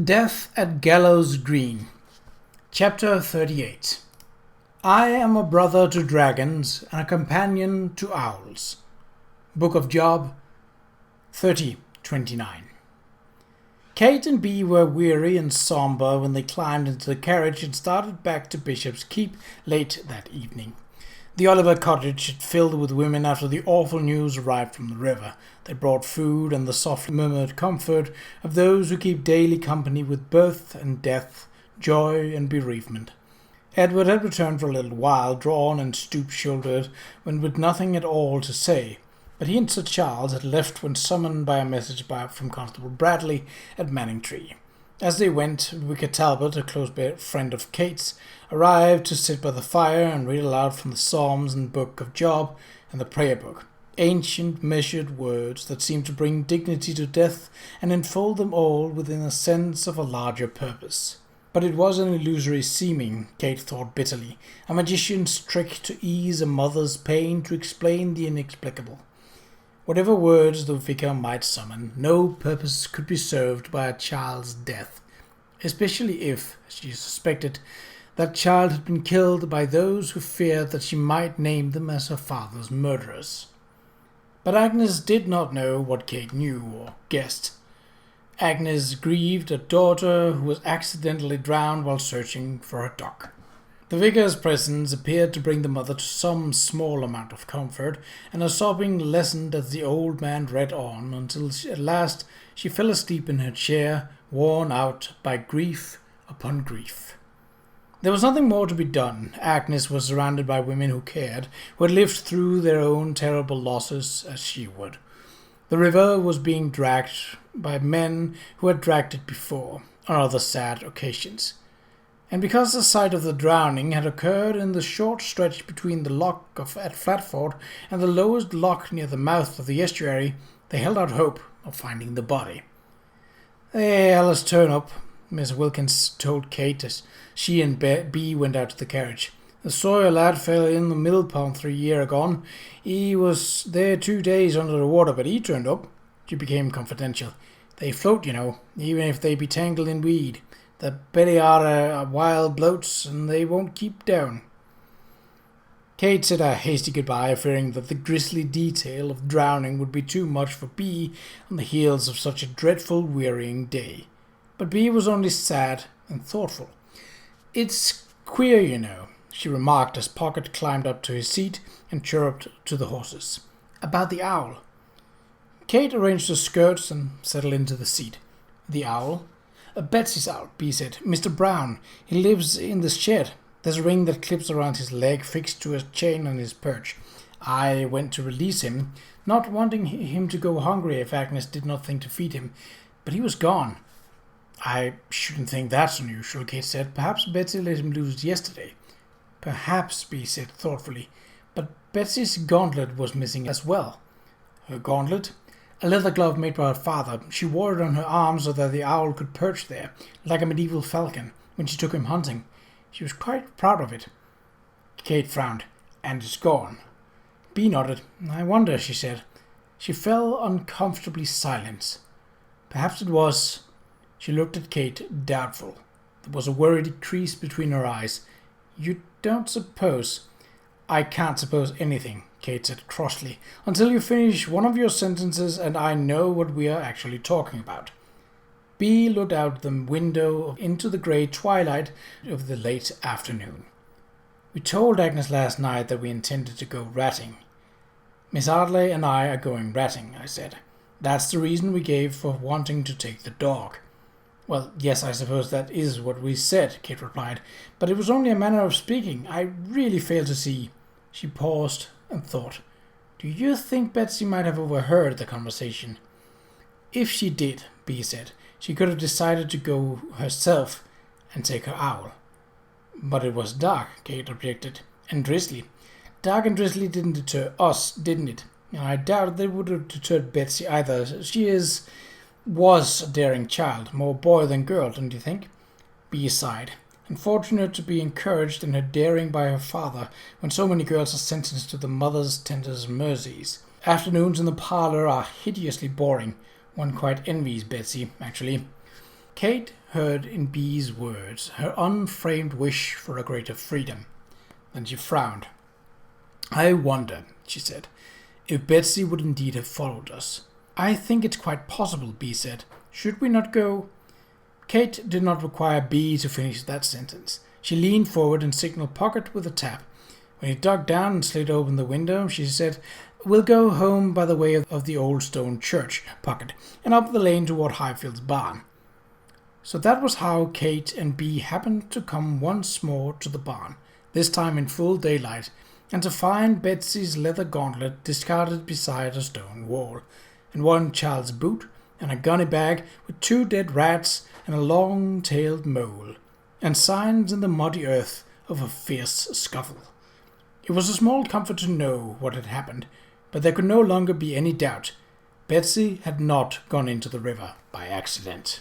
Death at Gallows Green. Chapter 38. I am a brother to dragons and a companion to owls. Book of Job 30:29. Kate and Bee were weary and somber when they climbed into the carriage and started back to Bishop's Keep late that evening. The Oliver cottage had filled with women after the awful news arrived from the river. They brought food and the soft murmured comfort of those who keep daily company with birth and death, joy and bereavement. Edward had returned for a little while, drawn and stoop-shouldered, when with nothing at all to say, but he and Sir Charles had left when summoned by a message from Constable Bradley at Manningtree. As they went, Vicar Talbot, a close friend of Kate's, arrived to sit by the fire and read aloud from the Psalms and Book of Job and the Prayer Book, ancient measured words that seemed to bring dignity to death and enfold them all within a sense of a larger purpose. But it was an illusory seeming, Kate thought bitterly, a magician's trick to ease a mother's pain, to explain the inexplicable. Whatever words the vicar might summon, no purpose could be served by a child's death, especially if, as she suspected, that child had been killed by those who feared that she might name them as her father's murderers. But Agnes did not know what Kate knew or guessed. Agnes grieved a daughter who was accidentally drowned while searching for her dog. The vicar's presence appeared to bring the mother to some small amount of comfort, and her sobbing lessened as the old man read on until at last she fell asleep in her chair, worn out by grief upon grief. There was nothing more to be done. Agnes was surrounded by women who cared, who had lived through their own terrible losses as she would. The river was being dragged by men who had dragged it before, on other sad occasions. And because the sight of the drowning had occurred in the short stretch between the lock at Flatford and the lowest lock near the mouth of the estuary, they held out hope of finding the body. "Let's turn up," Miss Wilkins told Kate as she and Bee went out to the carriage. "The Sawyer lad fell in the mill pond 3 year agone. He was there 2 days under the water, but he turned up." She became confidential. "They float, you know, even if they be tangled in weed. The belly are wild bloats, and they won't keep down." Kate said a hasty goodbye, fearing that the grisly detail of drowning would be too much for Bee on the heels of such a dreadful, wearying day. But Bee was only sad and thoughtful. "It's queer, you know," she remarked as Pocket climbed up to his seat and chirruped to the horses. "About the owl." Kate arranged her skirts and settled into the seat. "The owl?" "Betsy's owl," Bee said. "Mr. Brown. He lives in this shed. There's a ring that clips around his leg fixed to a chain on his perch. I went to release him, not wanting him to go hungry if Agnes did not think to feed him, but he was gone." "I shouldn't think that's unusual," Kate said. "Perhaps Betsy let him loose yesterday." "Perhaps," Bee said thoughtfully, "but Betsy's gauntlet was missing as well." "Her gauntlet?" "A leather glove made by her father. She wore it on her arm so that the owl could perch there, like a medieval falcon, when she took him hunting. She was quite proud of it." Kate frowned. "And it's gone." Bee nodded. "I wonder," she said. She fell uncomfortably silent. Perhaps it was. She looked at Kate, doubtful. There was a worried crease between her eyes. "You don't suppose—" "I can't suppose anything," Kate said crossly, "until you finish one of your sentences and I know what we are actually talking about." Bee looked out the window into the grey twilight of the late afternoon. "We told Agnes last night that we intended to go ratting." "Miss Ardley and I are going ratting," I said. "That's the reason we gave for wanting to take the dog." "Well, yes, I suppose that is what we said," Kate replied, "but it was only a manner of speaking. I really fail to see—" She paused and thought. "Do you think Betsy might have overheard the conversation?" "If she did," Bee said, "she could have decided to go herself and take her owl." "But it was dark," Kate objected, "and drizzly." "Dark and drizzly didn't deter us, didn't it? I doubt they would have deterred Betsy either. She was a daring child, more boy than girl, don't you think?" Bee sighed. "Unfortunate to be encouraged in her daring by her father, when so many girls are sentenced to the mother's tender mercies. Afternoons in the parlour are hideously boring. One quite envies Betsy, actually." Kate heard in Bee's words her unframed wish for a greater freedom. Then she frowned. "I wonder," she said, "if Betsy would indeed have followed us." "I think it's quite possible," Bee said. "Should we not go?" Kate did not require Bee to finish that sentence. She leaned forward and signaled Pocket with a tap. When he dug down and slid open the window, she said, "We'll go home by the way of the old stone church, Pocket, and up the lane toward Highfield's barn." So that was how Kate and Bee happened to come once more to the barn, this time in full daylight, and to find Betsy's leather gauntlet discarded beside a stone wall, and one child's boot, and a gunny bag with 2 dead rats and a long-tailed mole, and signs in the muddy earth of a fierce scuffle. It was a small comfort to know what had happened, but there could no longer be any doubt. Betsy had not gone into the river by accident.